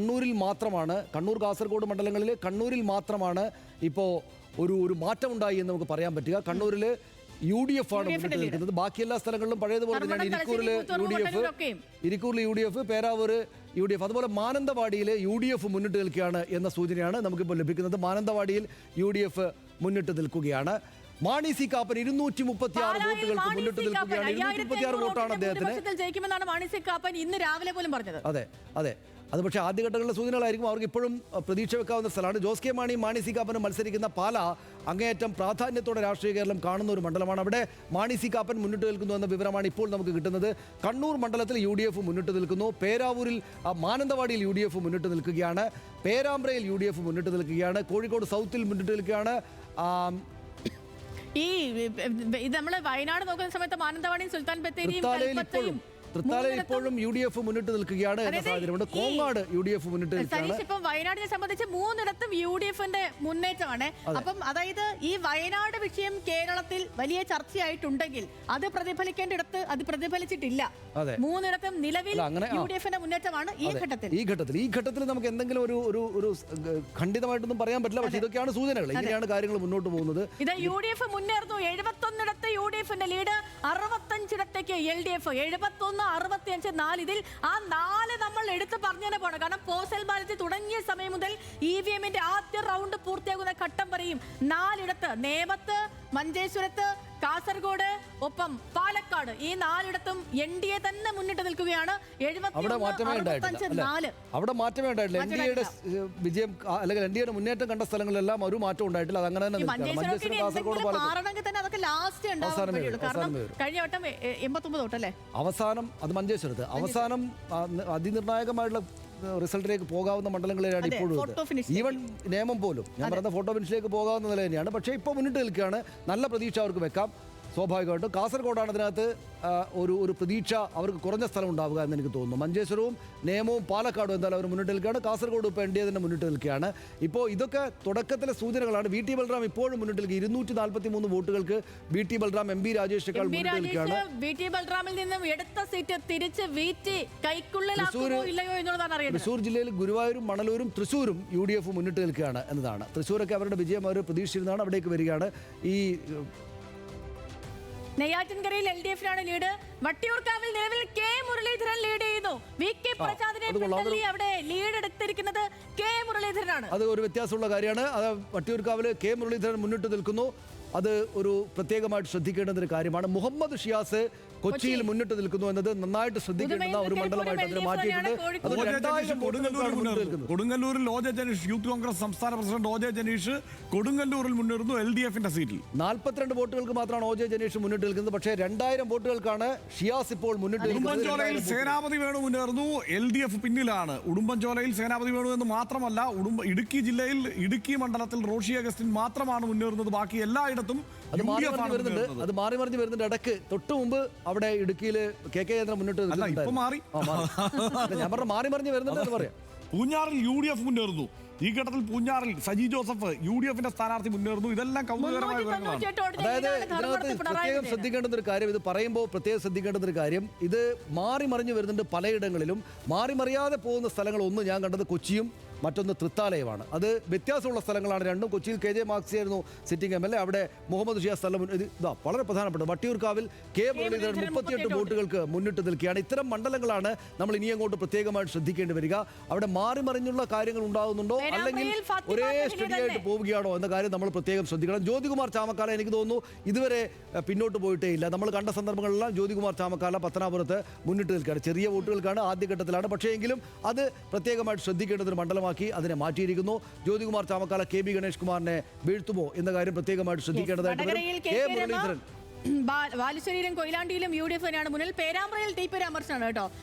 കണ്ണൂരിൽ മാത്രമാണ്, കണ്ണൂർ കാസർഗോഡ് മണ്ഡലങ്ങളിൽ കണ്ണൂരിൽ മാത്രമാണ് ഇപ്പോൾ ഒരു മാറ്റമുണ്ടായി എന്ന് നമുക്ക് പറയാൻ പറ്റുക. കണ്ണൂരിൽ UDF ആണ് മുന്നിട്ട് നിൽക്കുന്നത്. ബാക്കി എല്ലാ സ്ഥലങ്ങളിലും പഴയതുപോലെ തന്നെയാണ്. ഇരിക്കൂറിൽ UDF, പേരാവൂർ UDF, അതുപോലെ മാനന്തവാടിയിൽ UDF മുന്നിട്ട് നിൽക്കുകയാണ് എന്ന സൂചനയാണ് നമുക്കിപ്പോൾ ലഭിക്കുന്നത്. മാനന്തവാടിയിൽ UDF മുന്നിട്ട് നിൽക്കുകയാണ്. മാണി സി കാപ്പൻ 236 വോട്ടുകൾക്ക് മുന്നിട്ട് നിൽക്കുകയാണ്. 236 വോട്ടാണ് അദ്ദേഹത്തിന് ജയിക്കുമെന്നാണ് മാണി സി കാപ്പൻ ഇന്ന് രാവിലെ പോലും പറഞ്ഞത്. അതെ അത് പക്ഷേ ആദ്യഘട്ടങ്ങളിലെ സൂചനകളായിരിക്കും. അവർക്ക് ഇപ്പോഴും പ്രതീക്ഷ വെക്കാവുന്ന സ്ഥലമാണ്. ജോസ് കെ മാണി, മാണി സി കാപ്പനും മത്സരിക്കുന്ന പാല അങ്ങേയറ്റം പ്രാധാന്യത്തോടെ രാഷ്ട്രീയ കേരളം കാണുന്ന ഒരു മണ്ഡലമാണ്. അവിടെ മാണി സി കാപ്പൻ മുന്നിട്ട് നിൽക്കുന്നു എന്ന വിവരമാണ് ഇപ്പോൾ നമുക്ക് കിട്ടുന്നത്. കണ്ണൂർ മണ്ഡലത്തിൽ UDF മുന്നിട്ട് നിൽക്കുന്നു. പേരാവൂരിൽ മാനന്തവാടിയിൽ UDF മുന്നിട്ട് നിൽക്കുകയാണ്. പേരാമ്പ്രയിൽ UDF മുന്നിട്ട് നിൽക്കുകയാണ്. കോഴിക്കോട് സൗത്തിൽ മുന്നിട്ട് നിൽക്കുകയാണ്. ഇത് നമ്മൾ വയനാട് നോക്കുന്ന സമയത്ത് മാനന്തവാടിയും സുൽത്താൻ ബത്തേരിയും തൃത്താലയിൽ ഇപ്പോഴും UDF മുന്നിട്ട് നിൽക്കുകയാണ് എന്ന സാഹചര്യമുണ്ട്. കോങ്ങാട് UDF മുന്നിട്ട് നിൽക്കുകയാണ്. ഇപ്പം വയനാടിനെ സംബന്ധിച്ച് 3ഇടത്തും UDFന്റെ മുന്നേറ്റമാണ്. അപ്പം അതായത് ഈ വയനാട് വിഷയം കേരളത്തിൽ വലിയ ചർച്ചയായിട്ടുണ്ടെങ്കിൽ അത് പ്രതിഫലിക്കേണ്ടിടത്ത് അത് പ്രതിഫലിച്ചിട്ടില്ല. 3ഇടത്തും നിലവിൽ UDFന്റെ മുന്നേറ്റമാണ് ഈ ഘട്ടത്തിൽ നമുക്ക് എന്തെങ്കിലും ഒരു ഖണ്ഡിതമായിട്ടൊന്നും പറയാൻ പറ്റില്ല. പക്ഷേ ഇതൊക്കെയാണ് സൂചനകൾ. ഇങ്ങനെയാണ് കാര്യങ്ങൾ മുന്നോട്ട് പോകുന്നത്. ഇത് UDF മുന്നേറുന്നു. 71ഇടത്ത് UDFന്റെ ലീഡ്, 65ഇടത്തേക്ക് LDF. 71, 65, 4. ഇതിൽ ആ 4 നമ്മൾ എടുത്ത് പറഞ്ഞു തന്നെ പോകണം. കാരണം പോസ്റ്റൽ ബാലറ്റ് തുടങ്ങിയ സമയം മുതൽ EVMന്റെ ആദ്യ റൗണ്ട് പൂർത്തിയാകുന്ന ഘട്ടം വരെയും 4ഇടത്ത്, നേമത്ത്, മഞ്ചേശ്വരത്ത്, കാസർഗോഡ്, ഒപ്പം പാലക്കാട്, ഈ 4ഇടത്തും NDA തന്നെ മുന്നിട്ട് നിൽക്കുകയാണ്. അവിടെ മാറ്റമേ ഉണ്ടായിട്ടില്ല. NDAയുടെ വിജയം അല്ലെങ്കിൽ NDAയുടെ മുന്നേറ്റം കണ്ട സ്ഥലങ്ങളിലെല്ലാം ഒരു മാറ്റം ഉണ്ടായിട്ടില്ല. അത് അങ്ങനെ തന്നെ കഴിഞ്ഞ വട്ടം 89 വോട്ടല്ലേ അവസാനം. അത് മഞ്ചേശ്വരത്ത് അവസാനം അതിനിർണായകമായിട്ടുള്ള റിസൾട്ടിലേക്ക് പോകാവുന്ന മണ്ഡലങ്ങളിലാണ് ഇപ്പോഴും. ഈവൻ നിയമം പോലും ഞാൻ പറയുന്ന ഫോട്ടോ ഫിനിഷിലേക്ക് പോകാവുന്ന നില തന്നെയാണ്. പക്ഷേ ഇപ്പോൾ മുന്നിട്ട് നിൽക്കുകയാണ്. നല്ല പ്രതീക്ഷ അവർക്ക് വെക്കാം. സ്വാഭാവികമായിട്ടും കാസർഗോഡാണ് അതിനകത്ത് ഒരു പ്രതീക്ഷ അവർക്ക് കുറഞ്ഞ സ്ഥലം ഉണ്ടാവുക എന്ന് എനിക്ക് തോന്നുന്നു. മഞ്ചേശ്വരവും നേമവും പാലക്കാടും എന്തായാലും അവർ മുന്നിട്ട് നിൽക്കുകയാണ്. കാസർഗോഡ് ഇപ്പോൾ NDA തന്നെ മുന്നിട്ട് നിൽക്കുകയാണ്. ഇപ്പോൾ ഇതൊക്കെ തുടക്കത്തിലെ സൂചനകളാണ്. VT ബൽറാം ഇപ്പോഴും മുന്നിട്ട് നിൽക്കുക. 243 വോട്ടുകൾക്ക് VT ബൽറാം MP രാജേഷിനേക്കാൾ മുന്നിട്ട് നിൽക്കുകയാണ്. VT ബൽറാമിൽ നിന്നും എടുത്ത സീറ്റ് തിരിച്ച് VT കൈക്കുള്ളിലാക്കുമോ ഇല്ലയോ എന്നുള്ളതാണ് അറിയുന്നത്. തൃശ്ശൂർ ജില്ലയിൽ ഗുരുവായൂരും മണലൂരും തൃശ്ശൂരും UDF മുന്നിട്ട് നിൽക്കുകയാണ് എന്നതാണ്. തൃശ്ശൂരൊക്കെ അവരുടെ വിജയം അവർ പ്രതീക്ഷിച്ചിരുന്നതാണ്. അവിടേക്ക് വരികയാണ്. ഈ നെയ്യാറ്റിൻകരയിൽ LDFനാണ് ലീഡ്. വട്ടിയൂർക്കാവിൽ നിലവിൽ K മുരളീധരൻ ലീഡ് ചെയ്യുന്നു. VK പ്രസാദിനെ അവിടെ ലീഡ് എടുത്തിരിക്കുന്നത് K മുരളീധരനാണ്. അത് ഒരു വ്യത്യാസമുള്ള കാര്യമാണ്. അത് വട്ടിയൂർക്കാവിൽ K മുരളീധരൻ മുന്നിട്ട് നിൽക്കുന്നു. അത് ഒരു പ്രത്യേകമായിട്ട് ശ്രദ്ധിക്കേണ്ടുന്ന ഒരു കാര്യമാണ്. മുഹമ്മദ് ഷിയാസ് കൊച്ചിയിൽ മുന്നിട്ട് നിൽക്കുന്നു എന്നത് നന്നായിട്ട് ശ്രദ്ധിക്കേണ്ടുന്ന ഒരു മണ്ഡലമായിട്ട് അതിനെ മാറ്റിയിട്ടുണ്ട്. കൊടുങ്ങല്ലൂരിൽ OJ ജനീഷ്, യൂത്ത് കോൺഗ്രസ് സംസ്ഥാന പ്രസിഡന്റ് OJ ജനീഷ് കൊടുങ്ങല്ലൂരിൽ മുന്നേറുന്നു. LDFന്റെ സീറ്റിൽ 42 വോട്ടുകൾക്ക് മാത്രമാണ് OJ ജനീഷ് മുന്നിട്ട് നിൽക്കുന്നത്. പക്ഷേ 2000 വോട്ടുകൾക്കാണ് ഷിയാസ് ഇപ്പോൾ മുന്നിട്ട് നിൽക്കുന്നത്. ഉടുമ്പൻചോലയിൽ സേനാപതി വേണു മുന്നേറുന്നു. LDF പിന്നിലാണ്. ഉടുമ്പൻചോലയിൽ സേനാപതി വേണു എന്ന് മാത്രമല്ല, ഇടുക്കി ജില്ലയിൽ ഇടുക്കി മണ്ഡലത്തിൽ റോഷി അഗസ്റ്റിൻ മാത്രമാണ് മുന്നേറുന്നത്. ബാക്കി എല്ലായിടത്തും അത് മാറി മറിഞ്ഞ് വരുന്നുണ്ട്. ഇടയ്ക്ക് തൊട്ട് മുമ്പ് അവിടെ ഇടുക്കിയിൽ KK കേന്ദ്രം മുന്നിട്ട് ഞാൻ പറഞ്ഞ മാറി മറിഞ്ഞ് വരുന്നുണ്ട് എന്ന് പറയാം. പൂഞ്ഞാറിൽ UDF മുന്നേറുന്നു. ഈ ഘട്ടത്തിൽ പൂഞ്ഞാറിൽ സജി ജോസഫ് UDFന്റെ സ്ഥാനാർത്ഥി മുന്നേറുന്നു. ഇതെല്ലാം കൗതുകകരമായ വിവരങ്ങളാണ്. അതായത് ഇതിനകത്ത് പ്രത്യേകം ശ്രദ്ധിക്കേണ്ടുന്ന ഒരു കാര്യം, ഇത് പറയുമ്പോൾ പ്രത്യേകം ശ്രദ്ധിക്കേണ്ടുന്ന ഒരു കാര്യം, ഇത് മാറി മറിഞ്ഞ് വരുന്നുണ്ട് പലയിടങ്ങളിലും. മാറി മറിയാതെ പോകുന്ന സ്ഥലങ്ങൾ ഒന്ന് ഞാൻ കണ്ടത് കൊച്ചിയും മറ്റൊന്ന് തൃത്താലയുമാണ്. അത് വ്യത്യാസമുള്ള സ്ഥലങ്ങളാണ് രണ്ടും. കൊച്ചിയിൽ KJ മാക്സി ആയിരുന്നു സിറ്റിംഗ് MLA. അവിടെ മുഹമ്മദ് ഷിയാസ് സ്ഥലം ഇതാ വളരെ പ്രധാനപ്പെട്ട. വട്ടിയൂർക്കാവിൽ K മുരളീധരൻ 38 വോട്ടുകൾക്ക് മുന്നിട്ട് നിൽക്കുകയാണ്. ഇത്തരം മണ്ഡലങ്ങളാണ് നമ്മൾ ഇനി അങ്ങോട്ട് പ്രത്യേകമായിട്ട് ശ്രദ്ധിക്കേണ്ടി വരിക. അവിടെ മാറി മറിഞ്ഞുള്ള കാര്യങ്ങൾ ഉണ്ടാകുന്നുണ്ടോ അല്ലെങ്കിൽ ഒരേ സ്റ്റഡിയായിട്ട് പോവുകയാണോ എന്ന കാര്യം നമ്മൾ പ്രത്യേകം ശ്രദ്ധിക്കണം. ജ്യോതികുമാർ ചാമക്കാല എനിക്ക് തോന്നുന്നു ഇതുവരെ പിന്നോട്ട് പോയിട്ടേ ഇല്ല. നമ്മൾ കണ്ട സന്ദർഭങ്ങളിലെല്ലാം ജ്യോതികുമാർ ചാമക്കാല പത്തനാപുരത്ത് മുന്നിട്ട് നിൽക്കുകയാണ്. ചെറിയ വോട്ടുകൾക്കാണ് ആദ്യഘട്ടത്തിലാണ്. പക്ഷേ എങ്കിലും അത് പ്രത്യേകമായിട്ട് ശ്രദ്ധിക്കേണ്ടത് ഒരു മണ്ഡലമാക്കി അതിനെ മാറ്റിയിരിക്കുന്നു. ജ്യോതികുമാർ ചാമക്കാല KB ഗണേഷ് കുമാറിനെ വീഴ്ത്തുമോ എന്ന കാര്യം പ്രത്യേകമായിട്ട് ശ്രദ്ധിക്കേണ്ടതായിട്ട് വരും. ബാലുശ്ശേരിയിലും കൊയിലാണ്ടിയിലും UDF തന്നെയാണ് മുന്നിൽ. പേരാമ്പ്രയിൽ TP രാമകൃഷ്ണനാണ് കേട്ടോ.